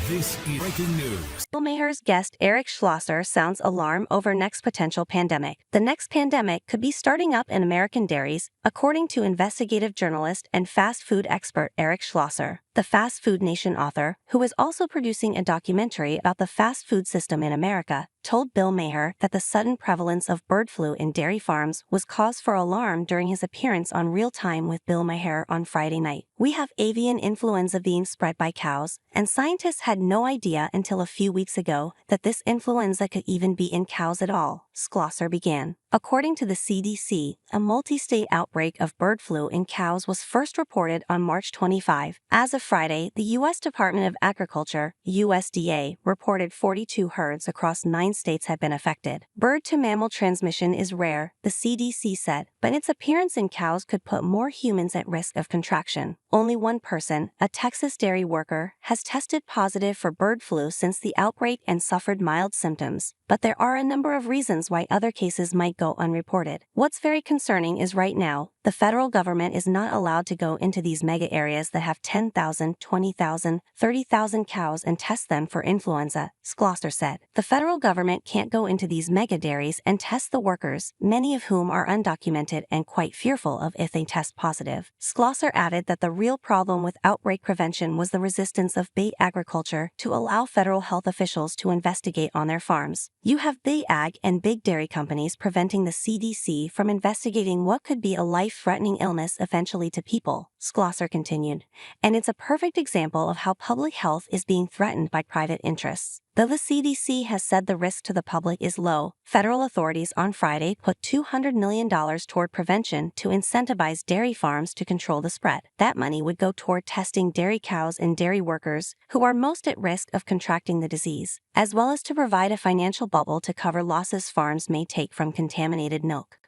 This is breaking news. Maher's guest Eric Schlosser sounds alarm over next potential pandemic. The next pandemic could be starting up in American dairies, according to investigative journalist and fast food expert Eric Schlosser, the Fast Food Nation author, who is also producing a documentary about the fast food system in America, told Bill Maher that the sudden prevalence of bird flu in dairy farms was cause for alarm during his appearance on Real Time with Bill Maher on Friday night. "We have avian influenza being spread by cows, and scientists had no idea until a few weeks ago that this influenza could even be in cows at all," Schlosser began. According to the CDC, a multi-state outbreak of bird flu in cows was first reported on March 25. As of Friday, the U.S. Department of Agriculture, USDA, reported 42 herds across 9 states had been affected. Bird-to-mammal transmission is rare, the CDC said, but its appearance in cows could put more humans at risk of contraction. Only one person, a Texas dairy worker, has tested positive for bird flu since the outbreak and suffered mild symptoms. But there are a number of reasons why other cases might go unreported. What's very concerning is right now, the federal government is not allowed to go into these mega areas that have 10,000, 20,000, 30,000 cows and test them for influenza, Schlosser said. The federal government can't go into these mega dairies and test the workers, many of whom are undocumented and quite fearful of if they test positive. Schlosser added that the real problem with outbreak prevention was the resistance of bait agriculture to allow federal health officials to investigate on their farms. You have big ag and big dairy companies preventing the CDC from investigating what could be a life-threatening illness eventually to people, Schlosser continued. And it's a perfect example of how public health is being threatened by private interests. Though the CDC has said the risk to the public is low, federal authorities on Friday put $200 million toward prevention to incentivize dairy farms to control the spread. That money would go toward testing dairy cows and dairy workers who are most at risk of contracting the disease, as well as to provide a financial bubble to cover losses farms may take from contaminated milk.